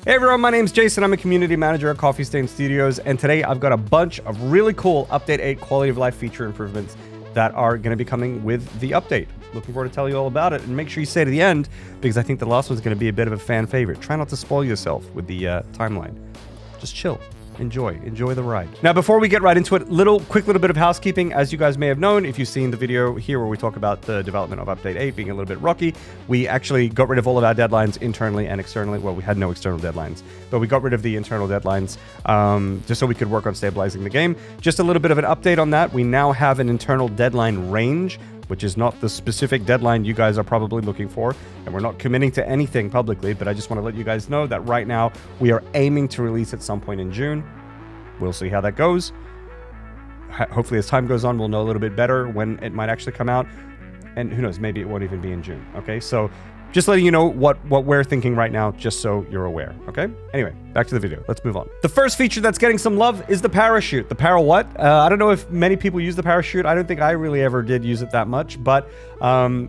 Hey everyone, my name's Jason. I'm a community manager at Coffee Stain Studios, and today I've got a bunch of really cool Update 8 quality of life feature improvements that are going to be coming with the update. Looking forward to tell you all about it, and make sure you stay to the end because I think the last one's going to be a bit of a fan favorite. Try not to spoil yourself with the timeline. Just chill. Enjoy the ride. Now, before we get right into it, quick little bit of housekeeping. As you guys may have known, if you've seen the video here where we talk about the development of Update 8 being a little bit rocky, we actually got rid of all of our deadlines internally and externally. Well, we had no external deadlines, but we got rid of the internal deadlines just so we could work on stabilizing the game. Just a little bit of an update on that. We now have an internal deadline range, which is not the specific deadline you guys are probably looking for, and we're not committing to anything publicly, but I just want to let you guys know that right now we are aiming to release at some point in June. We'll see how that goes. Hopefully as time goes on, we'll know a little bit better when it might actually come out, and who knows, maybe it won't even be in June. Okay, so just letting you know what we're thinking right now, just so you're aware, okay? Anyway, back to the video. Let's move on. The first feature that's getting some love is the parachute. The para what? I don't know if many people use the parachute. I don't think I really ever did use it that much, but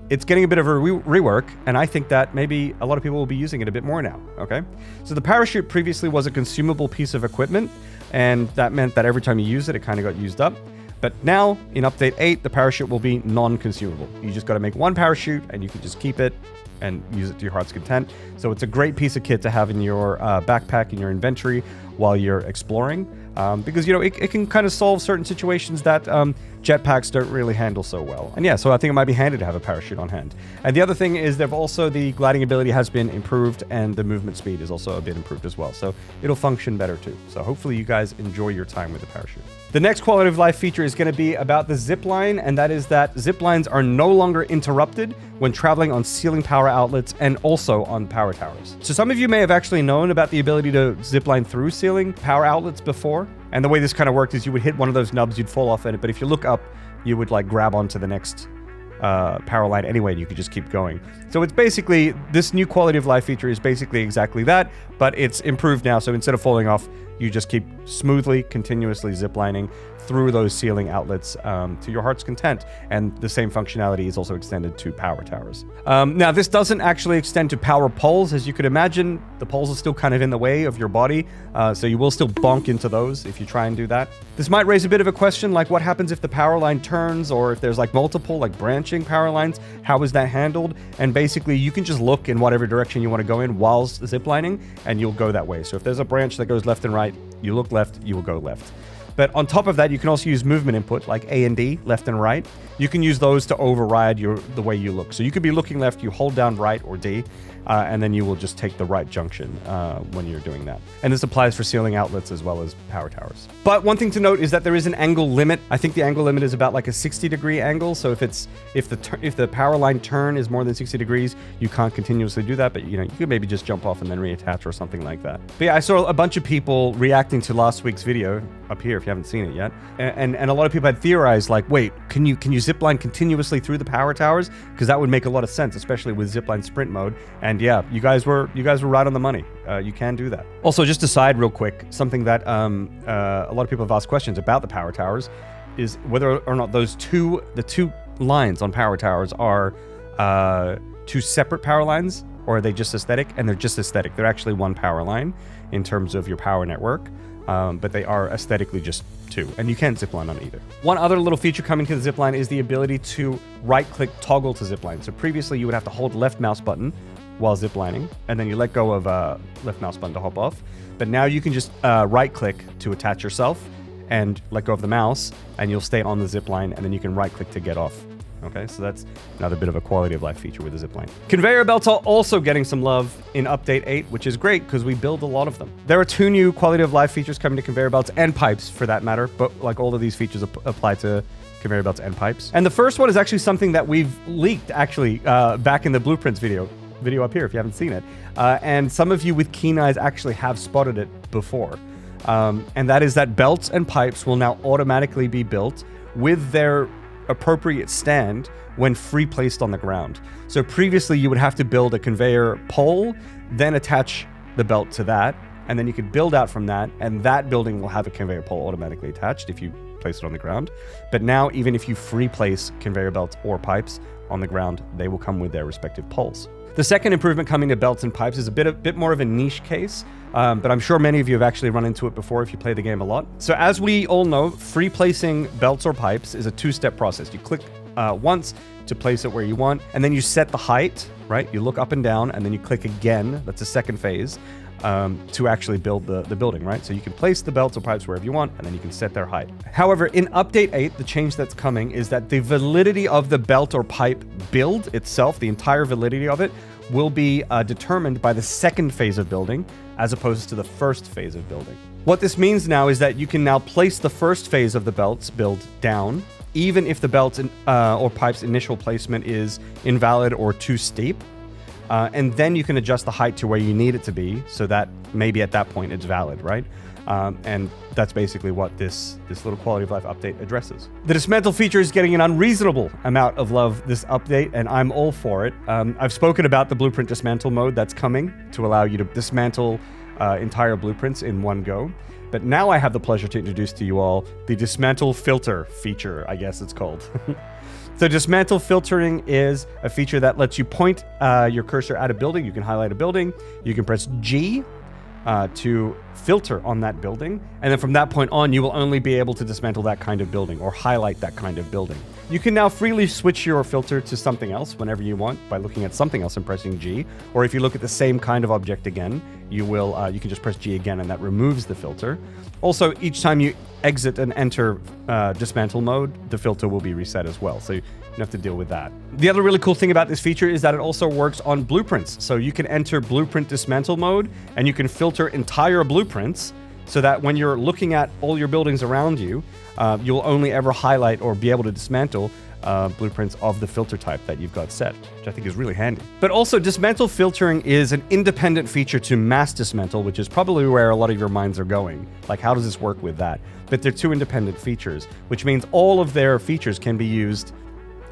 it's getting a bit of a rework, and I think that maybe a lot of people will be using it a bit more now, okay? So the parachute previously was a consumable piece of equipment, and that meant that every time you use it, it kind of got used up. But now, in Update 8, the parachute will be non-consumable. You just got to make one parachute, and you can just keep it and use it to your heart's content. So it's a great piece of kit to have in your backpack, in your inventory, while you're exploring. Because, you know, it can kind of solve certain situations that jetpacks don't really handle so well. And yeah, so I think it might be handy to have a parachute on hand. And the other thing is the gliding ability has been improved, and the movement speed is also a bit improved as well. So it'll function better too. So hopefully you guys enjoy your time with the parachute. The next quality of life feature is going to be about the zipline, and that is that ziplines are no longer interrupted when traveling on ceiling power outlets and also on power towers. So some of you may have actually known about the ability to zipline through ceiling power outlets before. And the way this kind of worked is you would hit one of those nubs, you'd fall off in it, but if you look up, you would like grab onto the next power line anyway, and you could just keep going. So it's basically, this new quality of life feature is basically exactly that, but it's improved now. So instead of falling off, you just keep smoothly, continuously ziplining through those ceiling outlets to your heart's content. And the same functionality is also extended to power towers. Now, this doesn't actually extend to power poles. As you could imagine, the poles are still kind of in the way of your body, so you will still bonk into those if you try and do that. This might raise a bit of a question, like what happens if the power line turns, or if there's like multiple like branching power lines, how is that handled? And basically you can just look in whatever direction you want to go in whilst ziplining, and you'll go that way. So if there's a branch that goes left and right, you look left, you will go left. But on top of that, you can also use movement input like A and D, left and right. You can use those to override the way you look. So you could be looking left, you hold down right or D, and then you will just take the right junction when you're doing that. And this applies for ceiling outlets as well as power towers. But one thing to note is that there is an angle limit. I think the angle limit is about like a 60-degree angle. So if the power line turn is more than 60 degrees, you can't continuously do that. But you know, you could maybe just jump off and then reattach or something like that. But yeah, I saw a bunch of people reacting to last week's video up here, if you haven't seen it yet, and a lot of people had theorized like, wait, can you zipline continuously through the power towers? Because that would make a lot of sense, especially with zipline sprint mode. And yeah, you guys were right on the money. You can do that. Also, just aside real quick, something that a lot of people have asked questions about the power towers is whether or not the two lines on power towers are two separate power lines, or are they just aesthetic? And they're just aesthetic. They're actually one power line in terms of your power network. But they are aesthetically just two, and you can zipline on either. One other little feature coming to the zipline is the ability to right-click toggle to zipline. So previously you would have to hold left mouse button while ziplining, and then you let go of left mouse button to hop off. But now you can just right-click to attach yourself and let go of the mouse, and you'll stay on the zipline, and then you can right-click to get off. Okay, so that's another bit of a quality of life feature with the zipline. Conveyor belts are also getting some love in Update 8, which is great because we build a lot of them. There are 2 new quality of life features coming to conveyor belts and pipes for that matter, but like all of these features apply to conveyor belts and pipes. And the first one is actually something that we've leaked actually back in the blueprints video up here if you haven't seen it. And some of you with keen eyes actually have spotted it before. And that is that belts and pipes will now automatically be built with their appropriate stand when free placed on the ground. So previously you would have to build a conveyor pole, then attach the belt to that, and then you could build out from that, and that building will have a conveyor pole automatically attached if you place it on the ground. But now, even if you free place conveyor belts or pipes on the ground, they will come with their respective poles. The second improvement coming to belts and pipes is a bit more of a niche case, but I'm sure many of you have actually run into it before if you play the game a lot. So as we all know, free placing belts or pipes is a two-step process. You click once to place it where you want, and then you set the height, right? You look up and down, and then you click again. That's the second phase to actually build the building, right? So you can place the belts or pipes wherever you want, and then you can set their height. However, in Update 8, the change that's coming is that the validity of the belt or pipe build itself, the entire validity of it, will be determined by the second phase of building, as opposed to the first phase of building. What this means now is that you can now place the first phase of the belts build down, even if the belts or pipe's initial placement is invalid or too steep. And then you can adjust the height to where you need it to be so that maybe at that point it's valid, right? And that's basically what this little quality of life update addresses. The Dismantle feature is getting an unreasonable amount of love this update, and I'm all for it. I've spoken about the Blueprint Dismantle mode that's coming to allow you to dismantle entire blueprints in one go. But now I have the pleasure to introduce to you all the Dismantle Filter feature, I guess it's called. So Dismantle Filtering is a feature that lets you point your cursor at a building. You can highlight a building. You can press G to filter on that building. And then from that point on, you will only be able to dismantle that kind of building or highlight that kind of building. You can now freely switch your filter to something else whenever you want by looking at something else and pressing G. Or if you look at the same kind of object again, you can just press G again and that removes the filter. Also, each time you exit and enter dismantle mode, the filter will be reset as well. So you don't have to deal with that. The other really cool thing about this feature is that it also works on blueprints. So you can enter blueprint dismantle mode and you can filter entire blueprints so that when you're looking at all your buildings around you, you'll only ever highlight or be able to dismantle blueprints of the filter type that you've got set, which I think is really handy. But also, dismantle filtering is an independent feature to mass dismantle, which is probably where a lot of your minds are going. Like, how does this work with that? But they're two independent features, which means all of their features can be used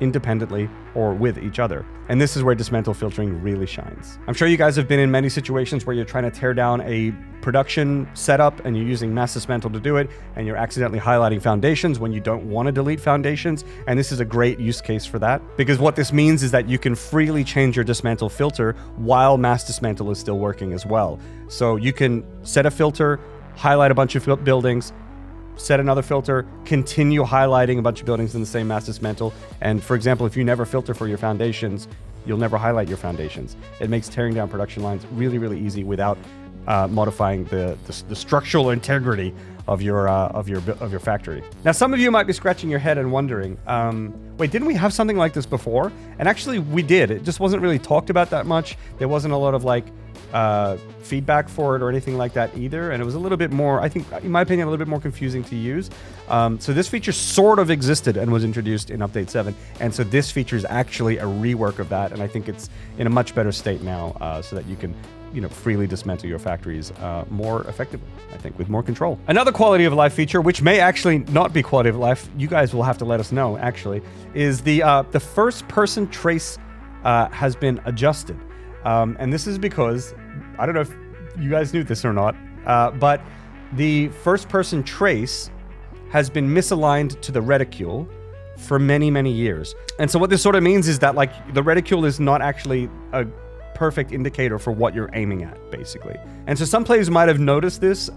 independently or with each other. And this is where dismantle filtering really shines. I'm sure you guys have been in many situations where you're trying to tear down a production setup and you're using mass dismantle to do it, and you're accidentally highlighting foundations when you don't want to delete foundations. And this is a great use case for that, because what this means is that you can freely change your dismantle filter while mass dismantle is still working as well. So you can set a filter, highlight a bunch of buildings, set another filter, continue highlighting a bunch of buildings in the same mass dismantle. And for example, if you never filter for your foundations, you'll never highlight your foundations. It makes tearing down production lines really, really easy without modifying the structural integrity of your factory. Now, some of you might be scratching your head and wondering, wait, didn't we have something like this before? And actually, we did. It just wasn't really talked about that much. There wasn't a lot of feedback for it or anything like that either, and it was a little bit more, I think, in my opinion, a little bit more confusing to use. So this feature sort of existed and was introduced in Update 7, and so this feature is actually a rework of that, and I think it's in a much better state now, so that you can freely dismantle your factories more effectively, I think, with more control. Another quality of life feature, which may actually not be quality of life, you guys will have to let us know, actually, is the first person trace has been adjusted. And this is because, I don't know if you guys knew this or not, but the first person trace has been misaligned to the reticule for many, many years. And so what this sort of means is that, like, the reticule is not actually a perfect indicator for what you're aiming at, basically. And so some players might have noticed this,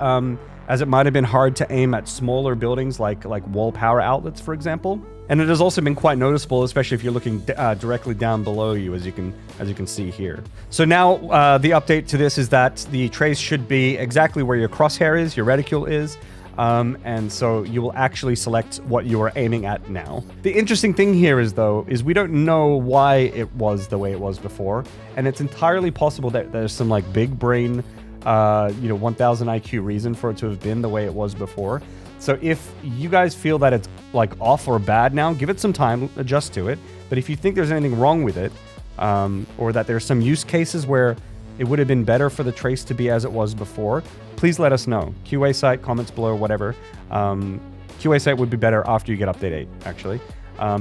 as it might have been hard to aim at smaller buildings like wall power outlets, for example. And it has also been quite noticeable, especially if you're looking directly down below you, as you can see here. So now the update to this is that the trace should be exactly where your crosshair is, your reticule is, and so you will actually select what you are aiming at now. The interesting thing here is we don't know why it was the way it was before, and it's entirely possible that there's some like big brain, 1000 IQ reason for it to have been the way it was before. So if you guys feel that it's like off or bad now, give it some time, adjust to it. But if you think there's anything wrong with it, or that there's some use cases where it would have been better for the trace to be as it was before, please let us know. QA site, comments below, whatever. QA site would be better after you get update 8, actually.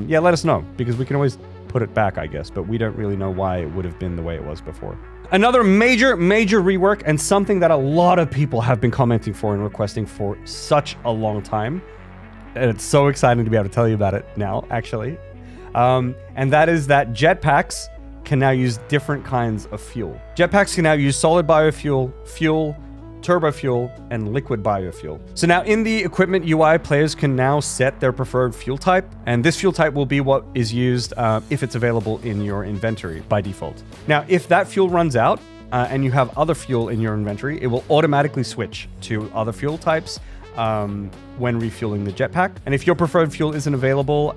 Yeah, let us know, because we can always put it back, I guess, but we don't really know why it would have been the way it was before. Another major rework, and something that a lot of people have been commenting for and requesting for such a long time. And it's so exciting to be able to tell you about it now, actually. And that is that jetpacks can now use different kinds of fuel. Jetpacks can now use solid biofuel, fuel, turbo fuel, and liquid biofuel. So now in the equipment UI, players can now set their preferred fuel type, and this fuel type will be what is used if it's available in your inventory by default. Now, if that fuel runs out and you have other fuel in your inventory, it will automatically switch to other fuel types when refueling the jetpack. And if your preferred fuel isn't available,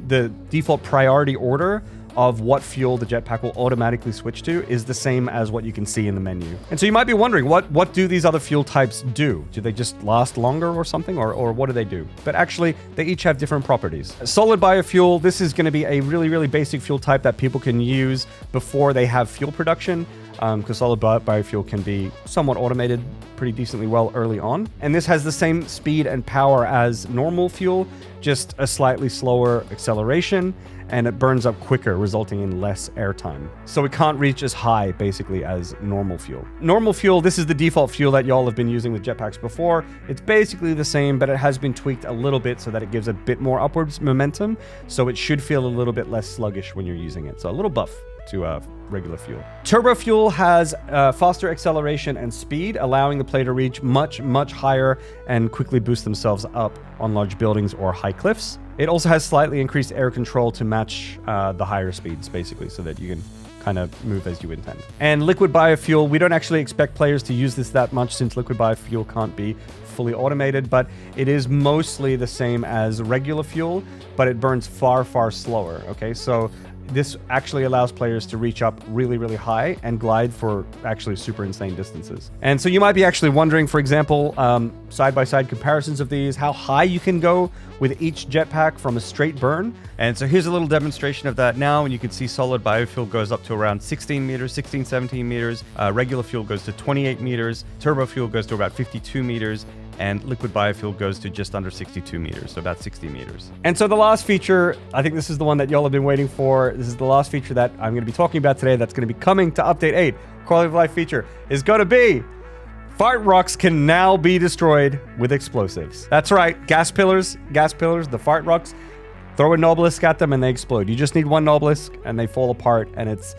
the default priority order of what fuel the jetpack will automatically switch to is the same as what you can see in the menu. And so you might be wondering, what do these other fuel types do? Do they just last longer or something, or what do they do? But actually, they each have different properties. Solid biofuel, this is going to be a really, really basic fuel type that people can use before they have fuel production, because solid biofuel can be somewhat automated pretty decently well early on. And this has the same speed and power as normal fuel, just a slightly slower acceleration, and it burns up quicker, resulting in less airtime. So it can't reach as high, basically, as normal fuel. Normal fuel, this is the default fuel that y'all have been using with jetpacks before. It's basically the same, but it has been tweaked a little bit so that it gives a bit more upwards momentum, so it should feel a little bit less sluggish when you're using it. So a little buff to regular fuel. Turbo fuel has faster acceleration and speed, allowing the player to reach much, much higher and quickly boost themselves up on large buildings or high cliffs. It also has slightly increased air control to match the higher speeds, basically, so that you can kind of move as you intend. And liquid biofuel, we don't actually expect players to use this that much since liquid biofuel can't be fully automated, but it is mostly the same as regular fuel, but it burns far, far slower, okay? So this actually allows players to reach up really, really high and glide for actually super insane distances. And so you might be actually wondering, for example, side-by-side comparisons of these, how high you can go with each jetpack from a straight burn. And so here's a little demonstration of that now, and you can see solid biofuel goes up to around 16 meters, 16, 17 meters. Regular fuel goes to 28 meters. Turbo fuel goes to about 52 meters. And liquid biofuel goes to just under 62 meters, so about 60 meters. And so the last feature, I think this is the one that y'all have been waiting for. This is the last feature that I'm going to be talking about today that's going to be coming to Update 8. Quality of life feature is going to be fart rocks can now be destroyed with explosives. That's right, gas pillars, the fart rocks. Throw a obelisk at them and they explode. You just need one obelisk and they fall apart, and it's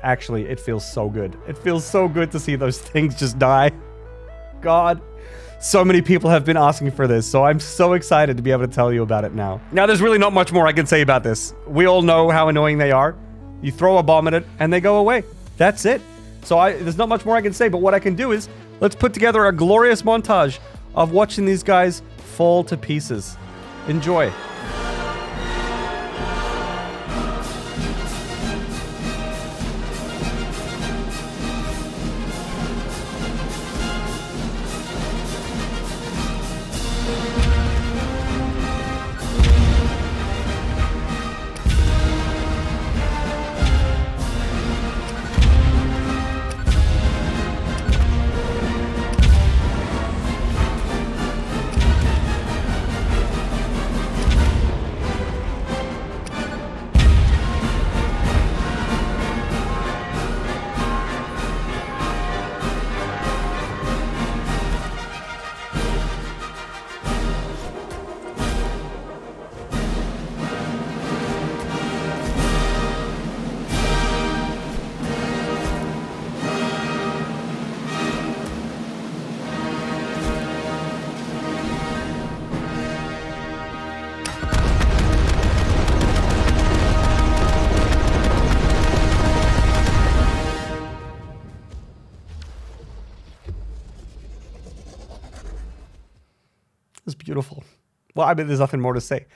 actually, it feels so good. It feels so good to see those things just die. God. So many people have been asking for this, so I'm so excited to be able to tell you about it now. Now, there's really not much more I can say about this. We all know how annoying they are. You throw a bomb at it, and they go away. That's it. So there's not much more I can say, but what I can do is, let's put together a glorious montage of watching these guys fall to pieces. Enjoy. It's beautiful. Well, I mean, there's nothing more to say.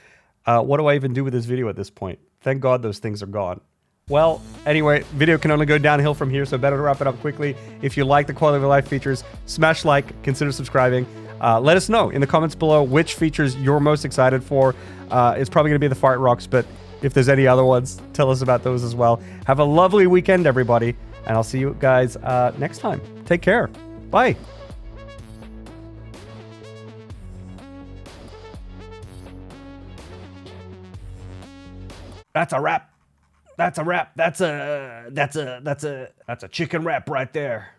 What do I even do with this video at this point? Thank God those things are gone. Well, anyway, video can only go downhill from here, so better to wrap it up quickly. If you like the quality of life features, smash like, consider subscribing. Let us know in the comments below which features you're most excited for. It's probably going to be the fart rocks, but if there's any other ones, tell us about those as well. Have a lovely weekend, everybody, and I'll see you guys next time. Take care. Bye. That's a wrap. That's a wrap. That's a chicken wrap right there.